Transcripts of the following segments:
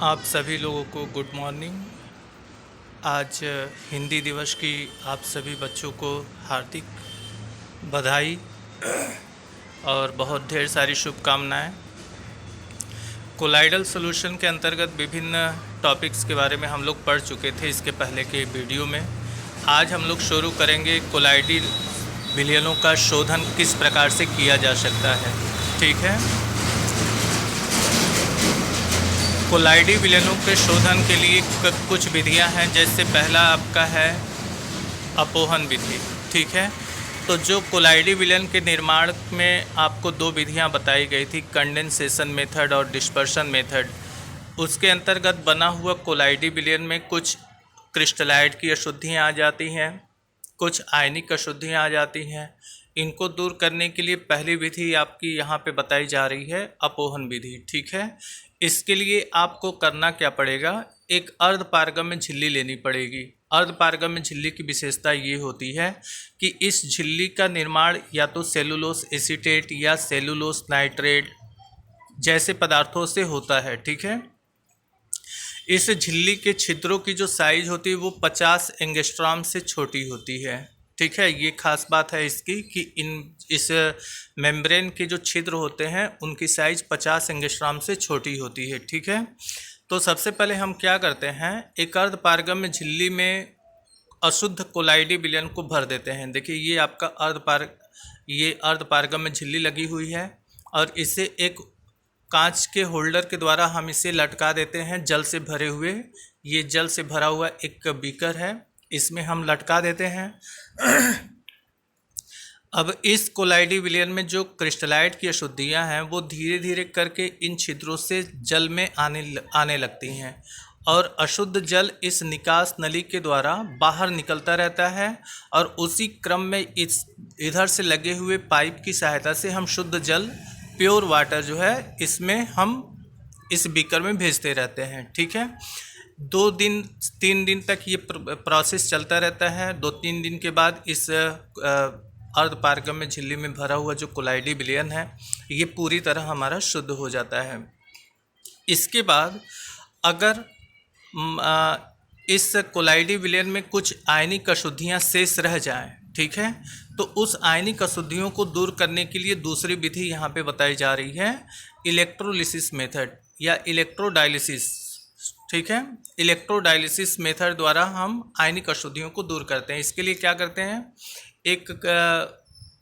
आप सभी लोगों को गुड मॉर्निंग। आज हिंदी दिवस की आप सभी बच्चों को हार्दिक बधाई और बहुत ढेर सारी शुभकामनाएं। कोलाइडल सॉल्यूशन के अंतर्गत विभिन्न टॉपिक्स के बारे में हम लोग पढ़ चुके थे इसके पहले के वीडियो में। आज हम लोग शुरू करेंगे कोलाइडल विलयनों का शोधन किस प्रकार से किया जा सकता है। ठीक है, कोलाइडल विलयनों के शोधन के लिए कुछ विधियां हैं। जैसे पहला आपका है अपोहन विधि। ठीक है, तो जो कोलाइडल विलयन के निर्माण में आपको दो विधियां बताई गई थी, कंडेंसेशन मेथड और डिस्पर्शन मेथड। उसके अंतर्गत बना हुआ कोलाइडल विलयन में कुछ क्रिस्टलाइट की अशुद्धियां आ जाती हैं, कुछ आयनिक अशुद्धियां आ जाती हैं। इनको दूर करने के लिए पहली विधि आपकी यहाँ पे बताई जा रही है अपोहन विधि। ठीक है, इसके लिए आपको करना क्या पड़ेगा, एक अर्धपारगम्य झिल्ली लेनी पड़ेगी। अर्धपारगम्य झिल्ली की विशेषता ये होती है कि इस झिल्ली का निर्माण या तो सेलुलोस एसीटेट या सेलुलोस नाइट्रेट जैसे पदार्थों से होता है। ठीक है, इस झिल्ली के छिद्रों की जो साइज होती है वो 50 एंगस्ट्रॉम से छोटी होती है। ठीक है, ये खास बात है इसकी कि इस मेम्ब्रेन के जो छिद्र होते हैं उनकी साइज 50 एंगस्ट्रॉम से छोटी होती है। ठीक है, तो सबसे पहले हम क्या करते हैं, एक अर्धपारगम्य झिल्ली में अशुद्ध कोलाइडल विलयन को भर देते हैं। देखिए ये आपका अर्धपारगम्य झिल्ली लगी हुई है और इसे एक कांच के होल्डर के द्वारा हम इसे लटका देते हैं जल से भरे हुए। ये जल से भरा हुआ एक बीकर है, इसमें हम लटका देते हैं। अब इस कोलाइडल विलयन में जो क्रिस्टलाइट की अशुद्धियां हैं वो धीरे धीरे करके इन छिद्रों से जल में आने लगती हैं और अशुद्ध जल इस निकास नली के द्वारा बाहर निकलता रहता है और उसी क्रम में इस इधर से लगे हुए पाइप की सहायता से हम शुद्ध जल, प्योर वाटर जो है, इसमें हम इस बीकर में भेजते रहते हैं। ठीक है, 2-3 दिन तक ये प्रोसेस चलता रहता है। 2-3 दिन के बाद इस अर्धपारगम्य झिल्ली में भरा हुआ जो कोलाइडल विलयन है ये पूरी तरह हमारा शुद्ध हो जाता है। इसके बाद अगर इस कोलाइडल विलयन में कुछ आयनिक अशुद्धियाँ शेष रह जाएं, ठीक है, तो उस आयनिक अशुद्धियों को दूर करने के लिए दूसरी विधि यहाँ पे बताई जा रही है, इलेक्ट्रोलिसिस मेथड या इलेक्ट्रोडायलिसिस। ठीक है, इलेक्ट्रोडायलिसिस मेथड द्वारा हम आयनिक अशुद्धियों को दूर करते हैं। इसके लिए क्या करते हैं, एक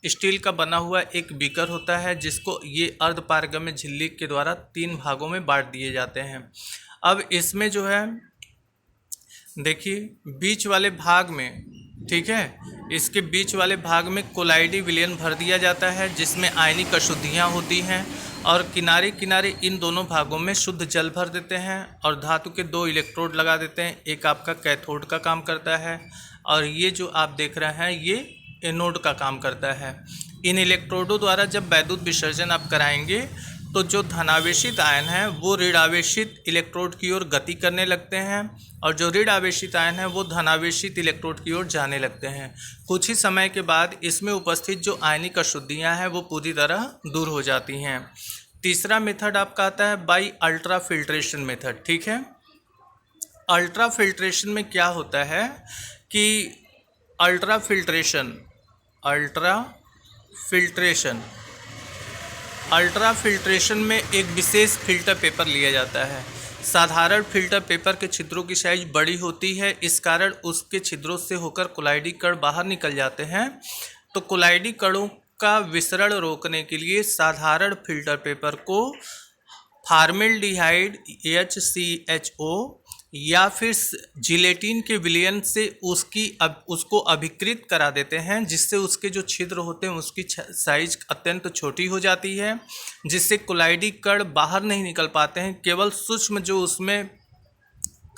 स्टील का बना हुआ एक बीकर होता है जिसको ये अर्धपारगम्य झिल्ली के द्वारा 3 भागों में बांट दिए जाते हैं। अब इसमें जो है देखिए बीच वाले भाग में, ठीक है, इसके बीच वाले भाग में कोलाइडल विलयन भर दिया जाता है जिसमें आयनिक अशुद्धियाँ होती हैं और किनारे किनारे इन दोनों भागों में शुद्ध जल भर देते हैं और धातु के 2 इलेक्ट्रोड लगा देते हैं। एक आपका कैथोड का काम करता है और ये जो आप देख रहे हैं ये एनोड का काम करता है। इन इलेक्ट्रोडों द्वारा जब वैद्युत विसर्जन आप कराएंगे तो जो धनावेशित आयन है वो ऋण आवेशित इलेक्ट्रोड की ओर गति करने लगते हैं और जो ऋण आवेशित आयन है वो धनावेशित इलेक्ट्रोड की ओर जाने लगते हैं। कुछ ही समय के बाद इसमें उपस्थित जो आयनिक अशुद्धियाँ हैं वो पूरी तरह दूर हो जाती हैं। तीसरा मेथड आपका आता है बाई अल्ट्रा फिल्ट्रेशन मेथड। ठीक है, अल्ट्रा फिल्ट्रेशन में क्या होता है कि अल्ट्रा फिल्ट्रेशन में एक विशेष फिल्टर पेपर लिया जाता है। साधारण फिल्टर पेपर के छिद्रों की साइज बड़ी होती है, इस कारण उसके छिद्रों से होकर कोलाइडल कण बाहर निकल जाते हैं। तो कोलाइडल कणों का विसरण रोकने के लिए साधारण फिल्टर पेपर को फॉर्मेल्डिहाइड HCHO या फिर जिलेटिन के विलयन से उसको अभिकृत करा देते हैं जिससे उसके जो छिद्र होते हैं उसकी साइज अत्यंत छोटी हो जाती है, जिससे कोलाइडल कण बाहर नहीं निकल पाते हैं। केवल सूक्ष्म जो उसमें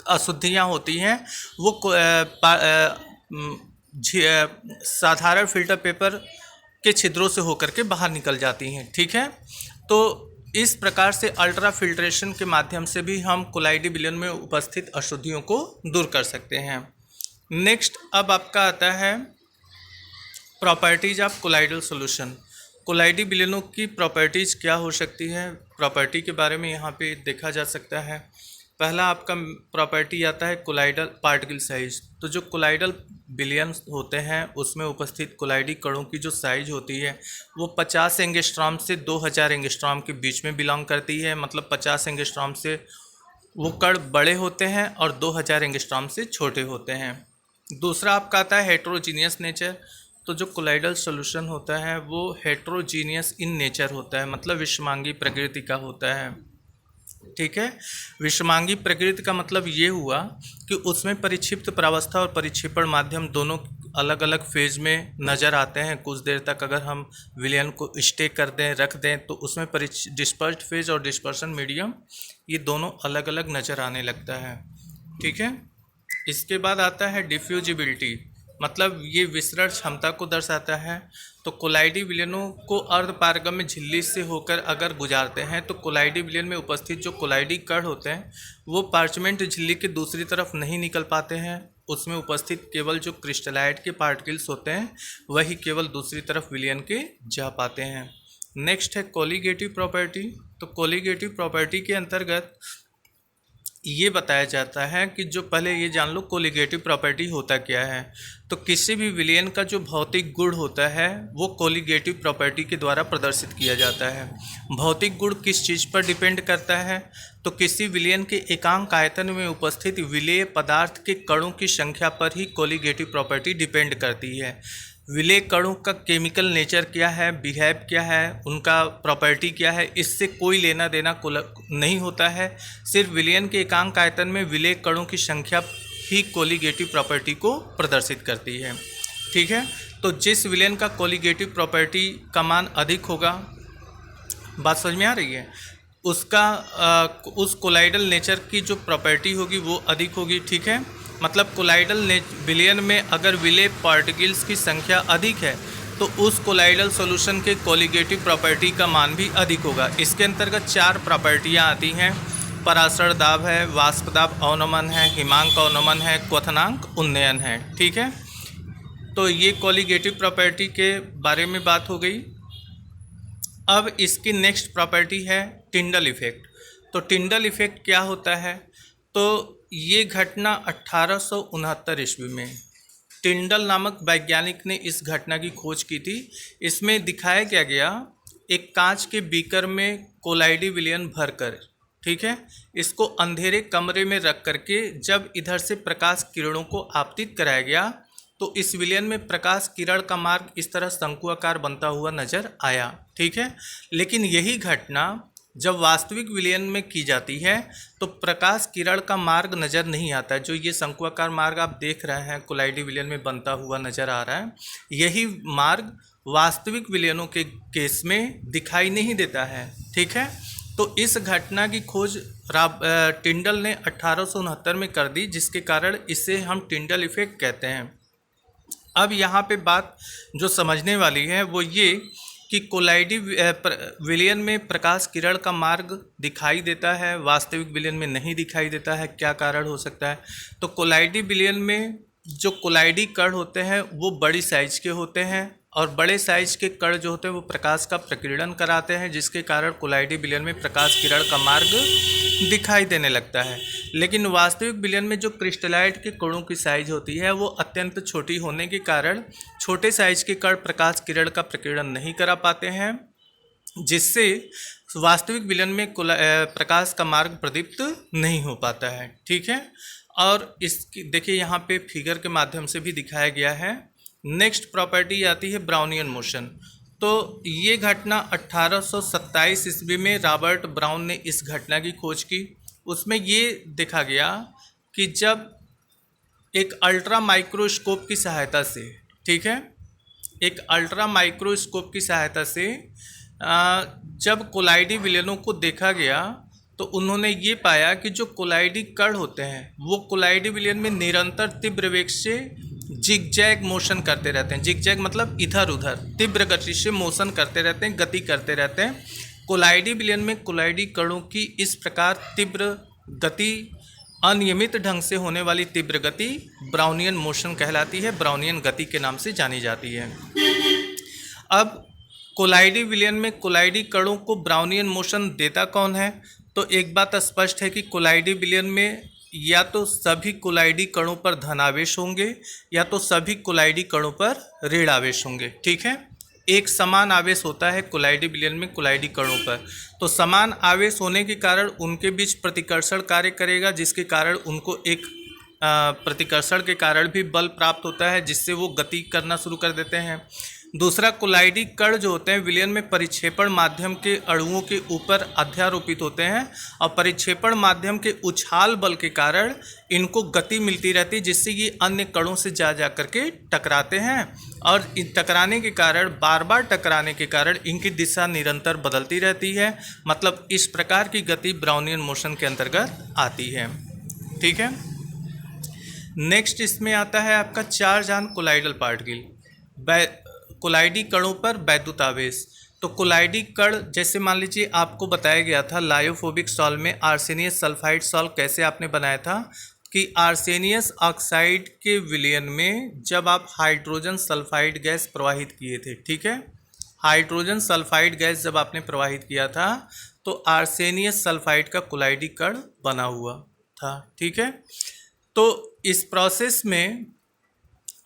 अशुद्धियाँ होती हैं वो साधारण फिल्टर पेपर के छिद्रों से होकर के बाहर निकल जाती हैं। ठीक है, तो इस प्रकार से अल्ट्रा फिल्ट्रेशन के माध्यम से भी हम कोलाइडल विलयन में उपस्थित अशुद्धियों को दूर कर सकते हैं। नेक्स्ट अब आपका आता है properties of colloidal solution. Colloidal विलयनों की प्रॉपर्टीज क्या हो सकती है, प्रॉपर्टी के बारे में यहाँ पे देखा जा सकता है। पहला आपका प्रॉपर्टी आता है कोलाइडल पार्टिकल साइज। तो जो कोलाइडल विलियन होते हैं उसमें उपस्थित कोलाइडी कणों की जो साइज होती है वो 50 एंगस्ट्रॉम से 2000 एंगस्ट्रॉम के बीच में बिलोंग करती है। मतलब 50 एंगस्ट्रॉम से वो कण बड़े होते हैं और 2000 एंगस्ट्रॉम से छोटे होते हैं। दूसरा आपका आता है हेट्रोजीनियस नेचर। तो जो कोलाइडल सॉल्यूशन होता है वो हेट्रोजीनियस इन नेचर होता है, मतलब विषमांगी प्रकृति का होता है। ठीक है, विषमांगी प्रकृति का मतलब ये हुआ कि उसमें परिक्षिप्त प्रावस्था और परिक्षेपण माध्यम दोनों अलग अलग फेज में नज़र आते हैं। कुछ देर तक अगर हम विलयन को स्टे कर दें, रख दें, तो उसमें डिस्पर्स्ड फेज और डिस्पर्सन मीडियम ये दोनों अलग अलग नज़र आने लगता है। ठीक है, इसके बाद आता है डिफ्यूजिबिलिटी, मतलब ये विसरण क्षमता को दर्शाता है। तो कोलाइडी विलयनों को अर्धपारगम्य झिल्ली से होकर अगर गुजारते हैं तो कोलाइडी विलयन में उपस्थित जो कोलाइडी कण होते हैं वो पार्चमेंट झिल्ली के दूसरी तरफ नहीं निकल पाते हैं। उसमें उपस्थित केवल जो क्रिस्टलाइट के पार्टिकल्स होते हैं वही केवल दूसरी तरफ विलयन के जा पाते हैं। नेक्स्ट है कोलिगेटिव प्रॉपर्टी। तो कोलिगेटिव प्रॉपर्टी के अंतर्गत ये बताया जाता है कि जो पहले ये जान लो कोलिगेटिव प्रॉपर्टी होता क्या है। तो किसी भी विलयन का जो भौतिक गुण होता है वो कोलिगेटिव प्रॉपर्टी के द्वारा प्रदर्शित किया जाता है। भौतिक गुण किस चीज़ पर डिपेंड करता है? तो किसी विलयन के एकांक आयतन में उपस्थित विलेय पदार्थ के कणों की संख्या पर ही कोलिगेटिव प्रॉपर्टी डिपेंड करती है। विलेय कणों का केमिकल नेचर क्या है, बिहेव क्या है, उनका प्रॉपर्टी क्या है, इससे कोई लेना देना नहीं होता है। सिर्फ विलयन के एकांक आयतन में विलेय कणों की संख्या ही कोलिगेटिव प्रॉपर्टी को प्रदर्शित करती है। ठीक है, तो जिस विलयन का कोलिगेटिव प्रॉपर्टी का मान अधिक होगा, बात समझ में आ रही है, उसका उस कोलाइडल नेचर की जो प्रॉपर्टी होगी वो अधिक होगी। ठीक है, मतलब कोलाइडल विलयन में अगर विलेय पार्टिकल्स की संख्या अधिक है तो उस कोलाइडल सॉल्यूशन के कोलिगेटिव प्रॉपर्टी का मान भी अधिक होगा। इसके अंतर्गत 4 प्रॉपर्टियां आती हैं। परासरण दाब है, वाष्प दाब अवनमन है, हिमांक अवनमन है, क्वथनांक उन्नयन है। ठीक है, तो ये कोलिगेटिव प्रॉपर्टी के बारे में बात हो गई। अब इसकी नेक्स्ट प्रॉपर्टी है टिंडल इफेक्ट। तो टिंडल इफेक्ट क्या होता है? तो ये घटना 1869 ईस्वी में टिंडल नामक वैज्ञानिक ने इस घटना की खोज की थी। इसमें दिखाया क्या गया, एक कांच के बीकर में कोलाइडी विलयन भरकर, ठीक है, इसको अंधेरे कमरे में रख करके जब इधर से प्रकाश किरणों को आपतित कराया गया तो इस विलयन में प्रकाश किरण का मार्ग इस तरह शंकुआकार बनता हुआ नजर आया। ठीक है, लेकिन यही घटना जब वास्तविक विलयन में की जाती है तो प्रकाश किरण का मार्ग नज़र नहीं आता है। जो ये शंकुआकार मार्ग आप देख रहे हैं कोलाइडी विलयन में बनता हुआ नज़र आ रहा है, यही मार्ग वास्तविक विलयनों के केस में दिखाई नहीं देता है। ठीक है, तो इस घटना की खोज टिंडल ने 1869 में कर दी, जिसके कारण इसे हम टिंडल इफेक्ट कहते हैं। अब यहाँ पे बात जो समझने वाली है वो ये कि कोलाइडी विलयन में प्रकाश किरण का मार्ग दिखाई देता है, वास्तविक विलयन में नहीं दिखाई देता है। क्या कारण हो सकता है? तो कोलाइडी विलयन में जो कोलाइडी कण होते हैं वो बड़ी साइज के होते हैं और बड़े साइज के कण जो होते हैं वो प्रकाश का प्रकीर्णन कराते हैं, जिसके कारण कोलाइडी विलयन में प्रकाश किरण का मार्ग दिखाई देने लगता है। लेकिन वास्तविक विलयन में जो क्रिस्टलाइट के कणों की साइज होती है वो अत्यंत छोटी होने के कारण छोटे साइज के कण प्रकाश किरण का प्रकीर्णन नहीं करा पाते हैं, जिससे वास्तविक विलयन में प्रकाश का मार्ग प्रदीप्त नहीं हो पाता है। ठीक है, और इसकी देखिए यहाँ पे फिगर के माध्यम से भी दिखाया गया है। नेक्स्ट प्रॉपर्टी आती है ब्राउनियन मोशन। तो ये घटना 1827 ईस्वी में रॉबर्ट ब्राउन ने इस घटना की खोज की। उसमें ये देखा गया कि जब एक अल्ट्रा माइक्रोस्कोप की सहायता से, ठीक है, एक अल्ट्रा माइक्रोस्कोप की सहायता से जब कोलाइडी विलयनों को देखा गया तो उन्होंने ये पाया कि जो कोलाइडी कण होते हैं वो कोलाइडी विलयन में निरंतर तीव्र वेग से जिगजैग मोशन करते रहते हैं। जिगजैग मतलब इधर उधर तीव्र गति से मोशन करते रहते हैं, गति करते रहते हैं। कोलाइडी विलयन में कोलाइडी कणों की इस प्रकार तीव्र गति, अनियमित ढंग से होने वाली तीव्र गति ब्राउनियन मोशन कहलाती है, ब्राउनियन गति के नाम से जानी जाती है। अब कोलाइडी विलयन में कोलाइडी कणों को ब्राउनियन मोशन देता कौन है? तो एक बात स्पष्ट है कि कोलाइडी विलयन में या तो सभी कोलाइडी कणों पर धनावेश होंगे या तो सभी कोलाइडी कणों पर ऋण आवेश होंगे। ठीक है, एक समान आवेश होता है कोलाइडी विलयन में कोलाइडी कणों पर। तो समान आवेश होने के कारण उनके बीच प्रतिकर्षण कार्य करेगा, जिसके कारण उनको एक प्रतिकर्षण के कारण भी बल प्राप्त होता है, जिससे वो गति करना शुरू कर देते हैं। दूसरा, कोलाइडी कण जो होते हैं विलयन में परिक्षेपण माध्यम के अणुओं के ऊपर अध्यारोपित होते हैं और परिक्षेपण माध्यम के उछाल बल के कारण इनको गति मिलती रहती है, जिससे ये अन्य कणों से जा करके टकराते हैं और इन टकराने के कारण बार बार टकराने के कारण इनकी दिशा निरंतर बदलती रहती है। मतलब इस प्रकार की गति ब्राउनियन मोशन के अंतर्गत आती है। ठीक है, नेक्स्ट इसमें आता है आपका चार्ज ऑन कोलाइडल पार्टिकल, कोलाइडी कणों पर वैद्युत आवेश। तो कोलाइडी कण जैसे मान लीजिए आपको बताया गया था लायोफोबिक सॉल्ट में आर्सेनियस सल्फाइड सॉल्ट कैसे आपने बनाया था कि आर्सेनियस ऑक्साइड के विलयन में जब आप हाइड्रोजन सल्फाइड गैस प्रवाहित किए थे, ठीक है, हाइड्रोजन सल्फाइड गैस जब आपने प्रवाहित किया था तो आर्सेनियस सल्फाइड का कोलाइडी कण बना हुआ था। ठीक है, तो इस प्रोसेस में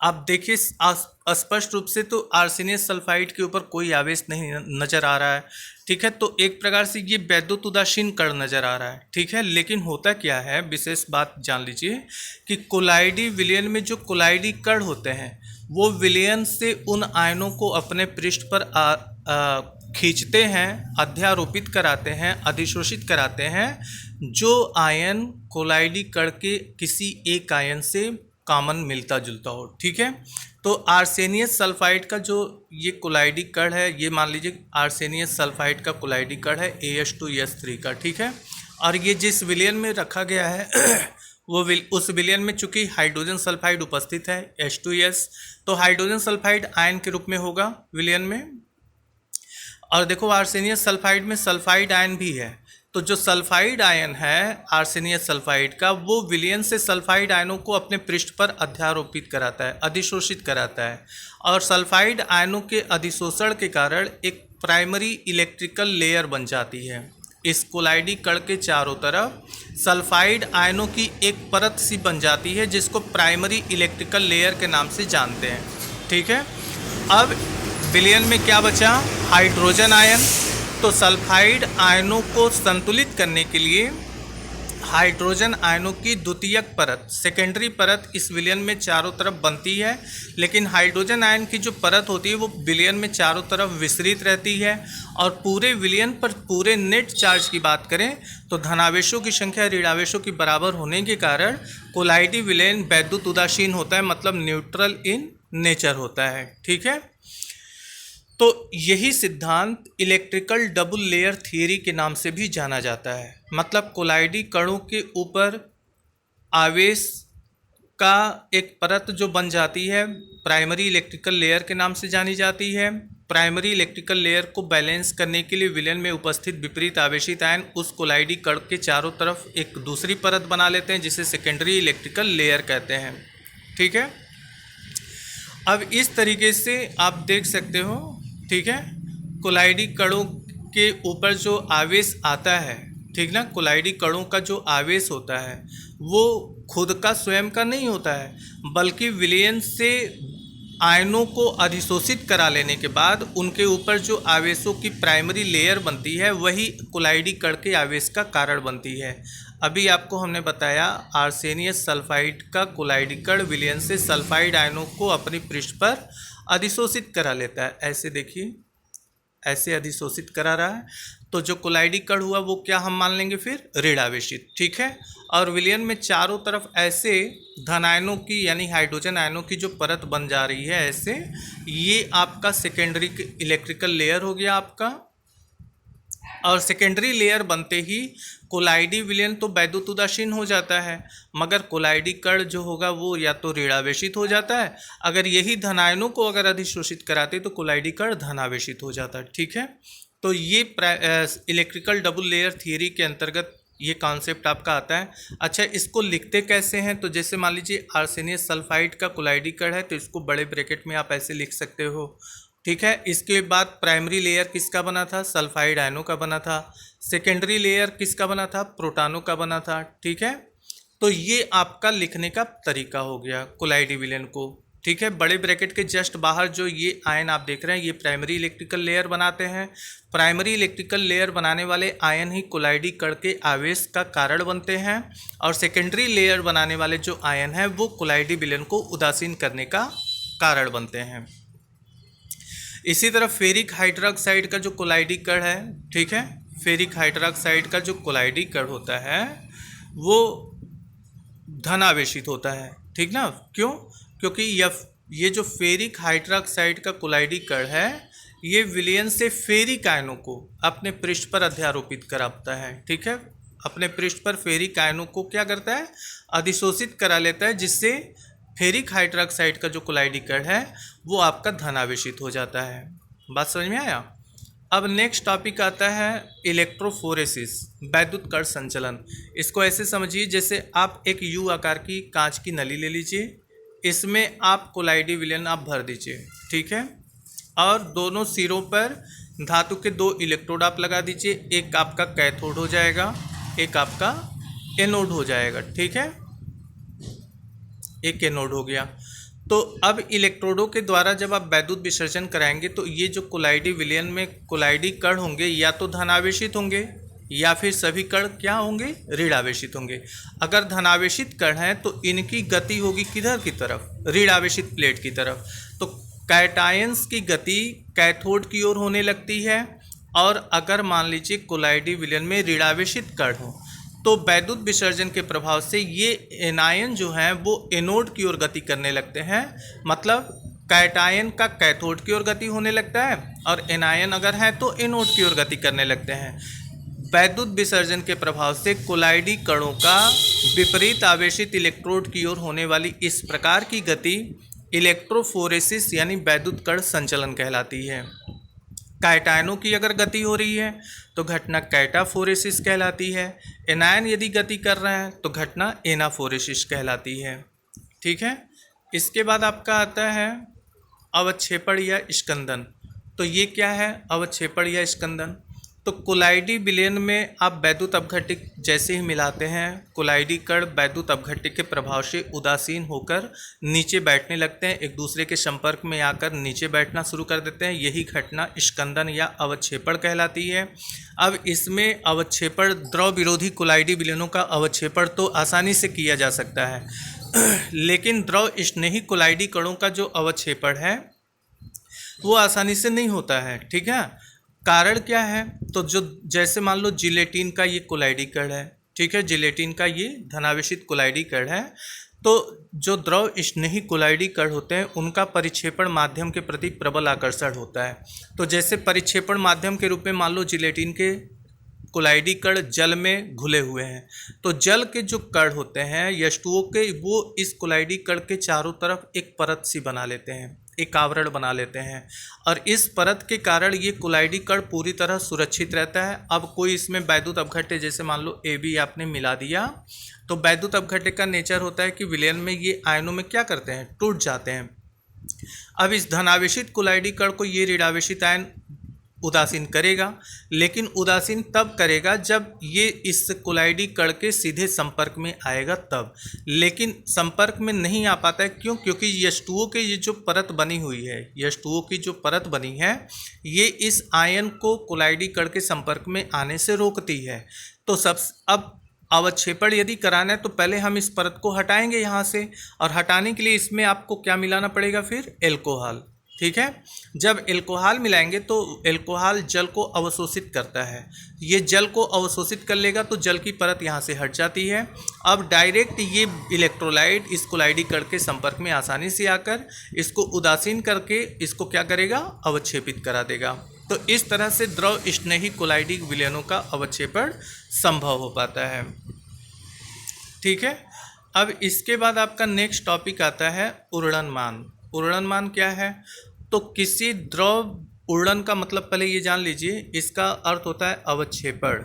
आप देखिए स्पष्ट रूप से तो आर्सेनियस सल्फाइड के ऊपर कोई आवेश नहीं नज़र आ रहा है। ठीक है, तो एक प्रकार से ये वैद्युत उदासीन कण नज़र आ रहा है। ठीक है, लेकिन होता क्या है, विशेष बात जान लीजिए कि कोलाइडी विलयन में जो कोलाइडी कण होते हैं वो विलयन से उन आयनों को अपने पृष्ठ पर खींचते हैं, अध्यारोपित कराते हैं, अधिशोषित कराते हैं, जो आयन कोलाइडी कण के किसी एक आयन से कॉमन मिलता जुलता हो। ठीक है, तो आर्सेनियस सल्फाइड का जो ये कोलाइडी कण है, ये मान लीजिए आर्सेनियस सल्फाइड का कोलाइडी कण है AH2S3 का। ठीक है, और ये जिस विलयन में रखा गया है वो उस विलयन में चूंकि हाइड्रोजन सल्फाइड उपस्थित है H2S, तो हाइड्रोजन सल्फाइड आयन के रूप में होगा विलयन में। और देखो आर्सेनियस सल्फाइड में सल्फाइड आयन भी है, तो जो सल्फाइड आयन है आर्सेनियस सल्फाइड का वो विलयन से सल्फाइड आयनों को अपने पृष्ठ पर अध्यारोपित कराता है, अधिशोषित कराता है, और सल्फाइड आयनों के अधिशोषण के कारण एक प्राइमरी इलेक्ट्रिकल लेयर बन जाती है। इस कोलाइडी कण के चारों तरफ सल्फाइड आयनों की एक परत सी बन जाती है, जिसको प्राइमरी इलेक्ट्रिकल लेयर के नाम से जानते हैं। ठीक है, अब विलयन में क्या बचा, हाइड्रोजन आयन। तो सल्फाइड आयनों को संतुलित करने के लिए हाइड्रोजन आयनों की द्वितीयक परत, सेकेंडरी परत इस विलयन में चारों तरफ बनती है, लेकिन हाइड्रोजन आयन की जो परत होती है वो विलयन में चारों तरफ विस्तृत रहती है। और पूरे विलयन पर पूरे नेट चार्ज की बात करें तो धनावेशों की संख्या ऋणावेशों की बराबर होने के कारण कोलाइडी विलयन वैद्युत उदासीन होता है, मतलब न्यूट्रल इन नेचर होता है। ठीक है, तो यही सिद्धांत इलेक्ट्रिकल डबल लेयर थियरी के नाम से भी जाना जाता है। मतलब कोलाइडी कणों के ऊपर आवेश का एक परत जो बन जाती है प्राइमरी इलेक्ट्रिकल लेयर के नाम से जानी जाती है। प्राइमरी इलेक्ट्रिकल लेयर को बैलेंस करने के लिए विलयन में उपस्थित विपरीत आवेशित आयन उस कोलाइडी कण के चारों तरफ एक दूसरी परत बना लेते हैं, जिसे सेकेंडरी इलेक्ट्रिकल लेयर कहते हैं। ठीक है, अब इस तरीके से आप देख सकते हो। ठीक है, कोलाइडी कणों के ऊपर जो आवेश आता है, ठीक ना, कोलाइडी कणों का जो आवेश होता है वो खुद का स्वयं का नहीं होता है, बल्कि विलयन से आयनों को अधिशोषित करा लेने के बाद उनके ऊपर जो आवेशों की प्राइमरी लेयर बनती है वही कोलाइडी कण के आवेश का कारण बनती है। अभी आपको हमने बताया आर्सेनियस सल्फाइड का कोलाइडी कण विलयन से सल्फाइड आयनों को अपनी पृष्ठ पर अधिशोषित करा लेता है। ऐसे देखिए, ऐसे अधिशोषित करा रहा है, तो जो कोलाइडी कण हुआ वो क्या हम मान लेंगे फिर ऋण आवेशित। ठीक है, और विलयन में चारों तरफ ऐसे धन आयनों की यानी हाइड्रोजन आयनों की जो परत बन जा रही है ऐसे, ये आपका सेकेंडरी इलेक्ट्रिकल लेयर हो गया आपका। और सेकेंडरी लेयर बनते ही कोलाइडी विलयन तो वैद्युत उदासीन हो जाता है, मगर कोलाइडी कण जो होगा वो या तो ऋणावेशित हो जाता है, अगर यही धनायनों को अगर अधिशोषित कराते तो कोलाइडी कण धनावेशित हो जाता है। ठीक है, तो ये इलेक्ट्रिकल डबल लेयर थियरी के अंतर्गत ये कॉन्सेप्ट आपका आता है। अच्छा, इसको लिखते कैसे हैं, तो जैसे मान लीजिए आर्सेनियस सल्फाइड का कोलाइडी कण है तो इसको बड़े ब्रैकेट में आप ऐसे लिख सकते हो, ठीक है। इसके बाद प्राइमरी लेयर किसका बना था? सल्फाइड आयनों का बना था। सेकेंडरी लेयर किसका बना था? प्रोटॉनों का बना था। ठीक है, तो ये आपका लिखने का तरीका हो गया कोलाइडी विलयन को। ठीक है, बड़े ब्रैकेट के जस्ट बाहर जो ये आयन आप देख रहे हैं ये प्राइमरी इलेक्ट्रिकल लेयर बनाते हैं। प्राइमरी इलेक्ट्रिकल लेयर बनाने वाले आयन ही कोलाइडी कण के आवेश का कारण बनते हैं, और सेकेंडरी लेयर बनाने वाले जो आयन हैं वो कोलाइडी विलयन को उदासीन करने का कारण बनते हैं। इसी तरह फेरिक हाइड्रोक्साइड का जो कोलाइडी कण है, ठीक है, फेरिक हाइड्रोक्साइड का जो कोलाइडी कण होता है वो धनावेशित होता है। ठीक ना? क्यों? क्योंकि ये जो फेरिक हाइड्रोक्साइड का कोलाइडी कण है ये विलयन से फेरिक आयनों को अपने पृष्ठ पर अध्यारोपित कराता है। ठीक है, अपने पृष्ठ पर फेरिक आयनों को क्या करता है? अधिशोषित करा लेता है, जिससे फेरिक हाइड्रोक्साइड का जो कोलाइडी कण है वो आपका धनावेशित हो जाता है। बात समझ में आया? अब नेक्स्ट टॉपिक आता है इलेक्ट्रोफोरेसिस, वैद्युत कण संचलन। इसको ऐसे समझिए जैसे आप एक यू आकार की कांच की नली ले लीजिए, इसमें आप कोलाइडी विलयन आप भर दीजिए। ठीक है, और दोनों सिरों पर धातु के 2 इलेक्ट्रोड आप लगा दीजिए, एक आपका कैथोड हो जाएगा, एक आपका एनोड हो जाएगा। ठीक है, एक एनोड हो गया। तो अब इलेक्ट्रोडों के द्वारा जब आप वैद्युत विसर्जन कराएंगे तो ये जो कोलाइडी विलयन में कोलाइडी कण होंगे या तो धनावेशित होंगे या फिर सभी कण क्या होंगे? ऋणावेशित होंगे। अगर धनावेशित कण हैं तो इनकी गति होगी किधर की तरफ? ऋणावेशित प्लेट की तरफ। तो कैटायंस की गति कैथोड की ओर होने लगती है, और अगर मान लीजिए कोलाइडी विलयन में ऋणावेशित कण हो तो वैद्युत विसर्जन के प्रभाव से ये एनायन जो हैं वो एनोड की ओर गति करने लगते हैं। मतलब कैटायन का कैथोड की ओर गति होने लगता है, और एनायन अगर है तो एनोड की ओर गति करने लगते हैं। वैद्युत विसर्जन के प्रभाव से कोलाइडी कणों का विपरीत आवेशित इलेक्ट्रोड की ओर होने वाली इस प्रकार की गति इलेक्ट्रोफोरेसिस यानी वैद्युत कण संचलन कहलाती है। कैटायनों की अगर गति हो रही है तो घटना कैटाफोरेसिस कहलाती है। एनायन यदि गति कर रहे हैं तो घटना एनाफोरेसिस कहलाती है। ठीक है, इसके बाद आपका आता है अवक्षेपण या स्कंदन। तो ये क्या है? अवक्षेपण या स्कंदन। तो कोलाइडी विलयन में आप वैद्युत अपघटित जैसे ही मिलाते हैं, कोलाइडी कण वैद्युत अपघटित के प्रभाव से उदासीन होकर नीचे बैठने लगते हैं, एक दूसरे के संपर्क में आकर नीचे बैठना शुरू कर देते हैं। यही घटना स्कंदन या अवक्षेपण कहलाती है। अब इसमें अवक्षेपण द्रव विरोधी कोलाइडी विलयनों का अवक्षेपण तो आसानी से किया जा सकता है, लेकिन द्रव स्नेही कोलाइडी कणों का जो अवक्षेपण है वो आसानी से नहीं होता है। ठीक है, कारण क्या है? तो जो जैसे मान लो जिलेटिन का ये कोलाइडी कण है, ठीक है, जिलेटिन का ये धनावेशित कोलाइडी कण है, तो जो द्रव स्नेही कोलाइडी कण होते हैं उनका परिक्षेपण माध्यम के प्रति प्रबल आकर्षण होता है। तो जैसे परिक्षेपण माध्यम के रूप में मान लो जिलेटिन के कोलाइडी कण जल में घुले हुए हैं, तो जल के जो कण होते हैं H2O के, वो इस कोलाइडी कण के चारों तरफ एक परत सी बना लेते हैं, एक आवरण बना लेते हैं, और इस परत के कारण ये कोलाइडी कण पूरी तरह सुरक्षित रहता है। अब कोई इसमें वैद्युत अपघट्य जैसे मान लो AB आपने मिला दिया, तो वैद्युत अपघट्य का नेचर होता है कि विलयन में ये आयनों में क्या करते हैं? टूट जाते हैं। अब इस धनावेशित कोलाइडी कण को ये ऋणावेशित आयन उदासीन करेगा, लेकिन उदासीन तब करेगा जब ये इस कोलाइडी कण के सीधे संपर्क में आएगा तब, लेकिन संपर्क में नहीं आ पाता है। क्यों? क्योंकि H2O के ये जो परत बनी हुई है, H2O की जो परत बनी है ये इस आयन को कोलाइडी कण के संपर्क में आने से रोकती है। तो अब अवक्षेपण यदि कराना है तो पहले हम इस परत को हटाएंगे यहाँ से, और हटाने के लिए इसमें आपको क्या मिलाना पड़ेगा? फिर एल्कोहल। ठीक है, जब एल्कोहल मिलाएंगे तो एल्कोहल जल को अवशोषित करता है, ये जल को अवशोषित कर लेगा तो जल की परत यहाँ से हट जाती है। अब डायरेक्ट ये इलेक्ट्रोलाइट इस कोलाइडी कण के संपर्क में आसानी से आकर इसको उदासीन करके इसको क्या करेगा? अवक्षेपित करा देगा। तो इस तरह से द्रव स्नेही कोलाइडी विलयनों का अवक्षेपण संभव हो पाता है। ठीक है, अब इसके बाद आपका नेक्स्ट टॉपिक आता है उर्णनमान। उर्णनमान क्या है? तो किसी द्रव उर्णन का मतलब पहले ये जान लीजिए, इसका अर्थ होता है अवक्षेपण,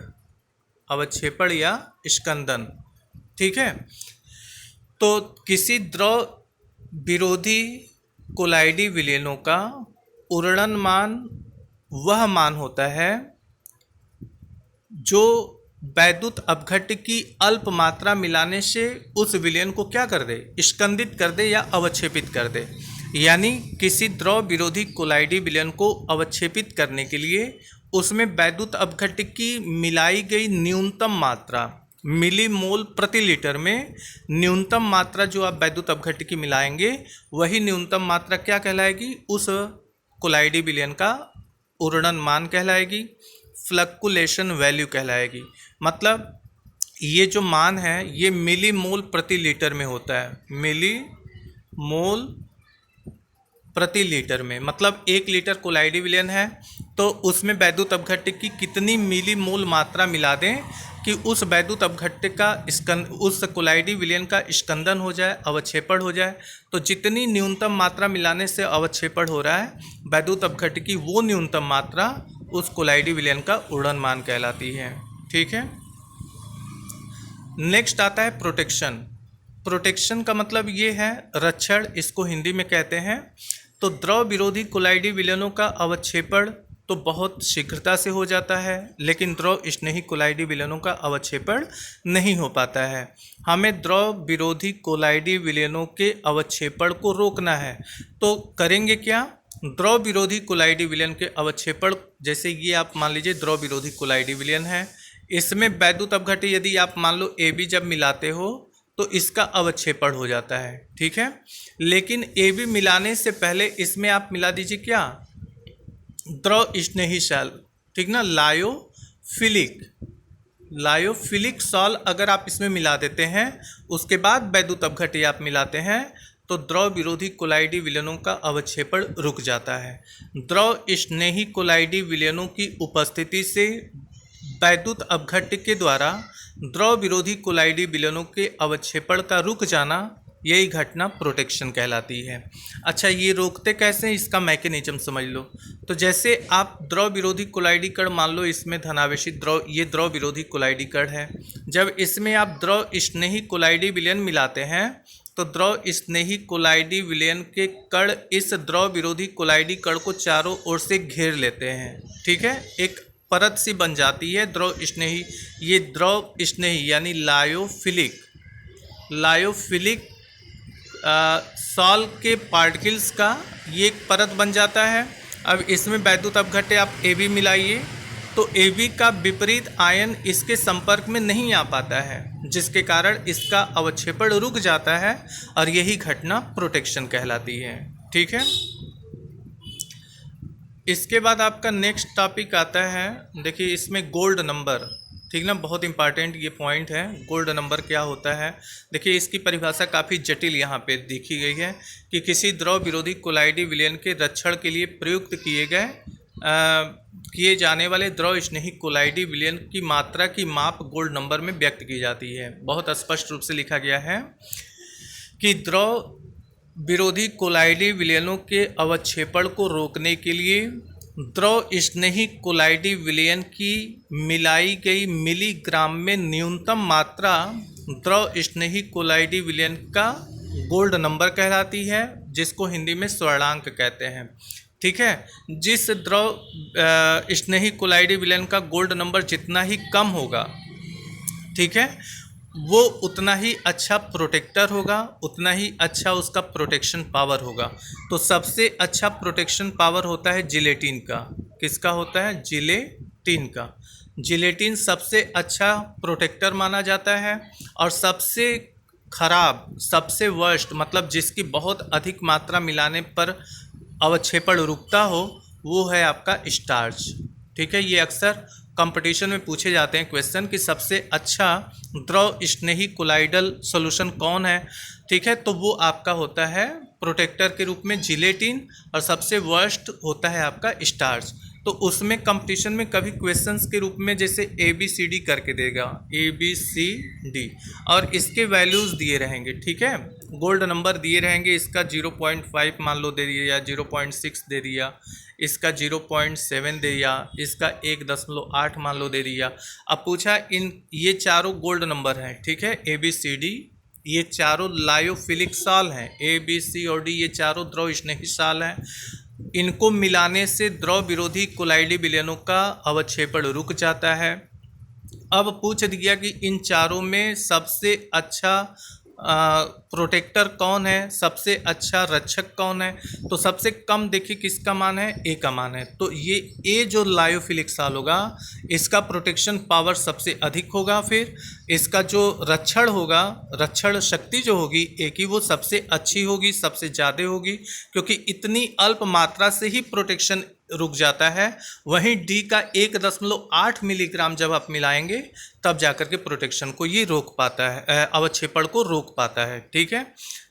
अवक्षेपण या स्कंदन। ठीक है, तो किसी द्रव विरोधी कोलाइडी विलयनों का उर्णन मान वह मान होता है जो वैद्युत अपघट्य की अल्प मात्रा मिलाने से उस विलयन को क्या कर दे, स्कंदित कर दे या अवक्षेपित कर दे। यानी किसी द्रव विरोधी कोलाइडी विलयन को अवक्षेपित करने के लिए उसमें वैद्युत अपघट्य की मिलाई गई न्यूनतम मात्रा मिलीमोल प्रति लीटर में, न्यूनतम मात्रा जो आप वैद्युत अपघट्य की मिलाएंगे वही न्यूनतम मात्रा क्या कहलाएगी, उस कोलाइडी विलयन का उर्णन मान कहलाएगी, फ्लक्कुलेशन वैल्यू कहलाएगी। मतलब ये जो मान है ये मिली मोल प्रति लीटर में होता है, मिली मोल प्रति लीटर में। मतलब 1 लीटर कोलाइडी विलयन है तो उसमें वैद्युत अपघट्य की कितनी मिली मोल मात्रा मिला दें कि उस वैद्युत अपघट्य का उस कोलाइडी विलयन का स्कंदन हो जाए, अवक्षेपण हो जाए। तो जितनी न्यूनतम मात्रा मिलाने से अवक्षेपण हो रहा है वैद्युत अपघट्य की, वो न्यूनतम मात्रा उस कोलाइडी विलयन का उर्णन मान कहलाती है। ठीक है। नेक्स्ट आता है प्रोटेक्शन। प्रोटेक्शन का मतलब ये है रक्षण, इसको हिंदी में कहते हैं। तो द्रव विरोधी कोलाइडी विलयनों का अवक्षेपण तो बहुत शीघ्रता से हो जाता है, लेकिन द्रव स्नेही कोलाइडी विलयनों का अवक्षेपण नहीं हो पाता है। हमें द्रव विरोधी कोलाइडी विलयनों के अवक्षेपण को रोकना है, तो करेंगे क्या, द्रव विरोधी कोलाइडी विलयन के अवक्षेपण, जैसे ये आप मान लीजिए द्रव विरोधी कोलाइडी विलयन है, इसमें वैद्युत अपघट्य यदि आप मान लो AB जब मिलाते हो तो इसका अवक्षेपण हो जाता है। ठीक है। लेकिन AB मिलाने से पहले इसमें आप मिला दीजिए क्या, द्रव स्नेही सॉल, ठीक ना, लायोफिलिक सॉल अगर आप इसमें मिला देते हैं उसके बाद वैद्युत अपघट्य आप मिलाते हैं तो द्रव विरोधी कोलाइडी विलयनों का अवक्षेपण रुक जाता है। द्रव स्नेही कोलाइडी विलयनों की उपस्थिति से वैद्युत अपघट्य के द्वारा द्रव विरोधी कोलाइडी विलयनों के अवक्षेपण का रुक जाना, यही घटना प्रोटेक्शन कहलाती है। अच्छा, ये रोकते कैसे हैं, इसका मैकेनिज्म समझ लो। तो जैसे आप द्रव विरोधी कोलाइडी कण मान लो, इसमें धनावेशित द्रव, ये द्रव विरोधी कोलाइडी कण है। जब इसमें आप द्रव स्नेही कोलाइडी विलयन मिलाते हैं तो द्रव स्नेही कोलाइडी विलयन के कण इस द्रव विरोधी कोलाइडी कण को चारों ओर से घेर लेते हैं। ठीक है, एक परत सी बन जाती है द्रव स्नेही, ये द्रव स्नेही यानी लायोफिलिक सॉल के पार्टिकल्स का ये एक परत बन जाता है। अब इसमें वैद्युत अपघट्य आप AB मिलाइए तो AB का विपरीत आयन इसके संपर्क में नहीं आ पाता है, जिसके कारण इसका अवक्षेपण रुक जाता है और यही घटना प्रोटेक्शन कहलाती है। ठीक है। इसके बाद आपका नेक्स्ट टॉपिक आता है, देखिए इसमें गोल्ड नंबर, ठीक ना, बहुत इंपॉर्टेंट ये पॉइंट है। गोल्ड नंबर क्या होता है, देखिए इसकी परिभाषा काफ़ी जटिल यहाँ पे देखी गई है कि किसी द्रव विरोधी कोलाइडी विलयन के रक्षण के लिए प्रयुक्त किए जाने वाले द्रव स्नेही कोलाइडी विलयन की मात्रा की माप गोल्ड नंबर में व्यक्त की जाती है। बहुत स्पष्ट रूप से लिखा गया है कि द्रव विरोधी कोलाइडी विलयनों के अवक्षेपण को रोकने के लिए द्रव स्नेही कोलाइडी विलयन की मिलाई गई मिलीग्राम में न्यूनतम मात्रा द्रव स्नेही कोलाइडी विलयन का गोल्ड नंबर कहलाती है, जिसको हिंदी में स्वर्णांक कहते हैं। ठीक है। जिस द्रव स्नेही कोलाइडी विलयन का गोल्ड नंबर जितना ही कम होगा, ठीक है, वो उतना ही अच्छा प्रोटेक्टर होगा, उतना ही अच्छा उसका प्रोटेक्शन पावर होगा। तो सबसे अच्छा प्रोटेक्शन पावर होता है जिलेटिन का। किसका होता है? जिलेटिन का। जिलेटिन सबसे अच्छा प्रोटेक्टर माना जाता है। और सबसे खराब, सबसे वर्स्ट, मतलब जिसकी बहुत अधिक मात्रा मिलाने पर अवक्षेपण रुकता हो, वो है आपका स्टार्च। ठीक है। ये अक्सर कंपटीशन में पूछे जाते हैं क्वेश्चन कि सबसे अच्छा द्रव स्नेही कोलाइडल सॉल्यूशन कौन है। ठीक है, तो वो आपका होता है प्रोटेक्टर के रूप में जिलेटिन, और सबसे वर्स्ट होता है आपका स्टार्च। तो उसमें कंपटीशन में कभी क्वेश्चंस के रूप में जैसे ABCD करके देगा, ABCD, और इसके वैल्यूज़ दिए रहेंगे। ठीक है, गोल्ड नंबर दिए रहेंगे। इसका 0.5 मान लो दे दिया, या 0.6 दे दिया, इसका 0.7 दे दिया, इसका 1.8 मान लो दे दिया। अब पूछा ये चारों गोल्ड नंबर हैं। ठीक है, ABCD ये चारों लायोफिलिक सॉल हैं, A B C और D ये चारों द्रव स्नेही सॉल हैं। इनको मिलाने से द्रव विरोधी कोलाइडी विलयनों का अवक्षेपण रुक जाता है। अब पूछ दिया कि इन चारों में सबसे अच्छा प्रोटेक्टर कौन है, सबसे अच्छा रक्षक कौन है। तो सबसे कम देखिए किसका मान है, ए का मान है। तो ये ए जो लायोफिलिक साल होगा इसका प्रोटेक्शन पावर सबसे अधिक होगा। फिर इसका जो रक्षण होगा, रक्षण शक्ति जो होगी ए की, वो सबसे अच्छी होगी, सबसे ज़्यादा होगी, क्योंकि इतनी अल्प मात्रा से ही प्रोटेक्शन रुक जाता है। वहीं डी का 1.8 मिलीग्राम जब आप मिलाएंगे तब जाकर के प्रोटेक्शन को ये रोक पाता है, अवक्षेपण को रोक पाता है। ठीक है,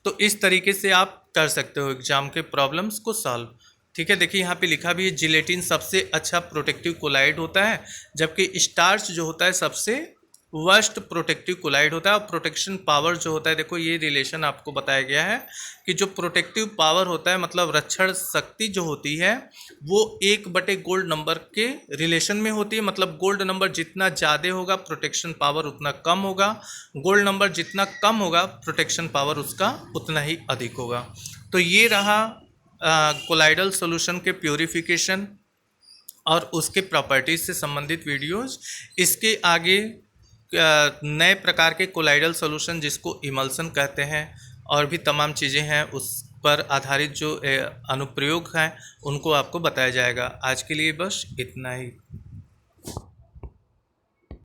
तो इस तरीके से आप कर सकते हो एग्जाम के प्रॉब्लम्स को सॉल्व। ठीक है, देखिए यहाँ पे लिखा भी है जिलेटिन सबसे अच्छा प्रोटेक्टिव कोलाइड होता है, जबकि स्टार्च जो होता है सबसे वर्स्ट प्रोटेक्टिव कोलाइड होता है। और प्रोटेक्शन पावर जो होता है, देखो ये रिलेशन आपको बताया गया है कि जो प्रोटेक्टिव पावर होता है मतलब रक्षण शक्ति जो होती है वो 1/, गोल्ड नंबर के रिलेशन में होती है। मतलब गोल्ड नंबर जितना ज़्यादा होगा प्रोटेक्शन पावर उतना कम होगा, गोल्ड नंबर जितना कम होगा प्रोटेक्शन पावर उसका उतना ही अधिक होगा। तो ये रहा कोलाइडल सॉल्यूशन के प्योरिफिकेशन और उसके प्रॉपर्टीज से संबंधित वीडियोज। इसके आगे नए प्रकार के कोलाइडल सॉल्यूशन जिसको इमल्सन कहते हैं और भी तमाम चीज़ें हैं उस पर आधारित जो अनुप्रयोग हैं उनको आपको बताया जाएगा। आज के लिए बस इतना ही।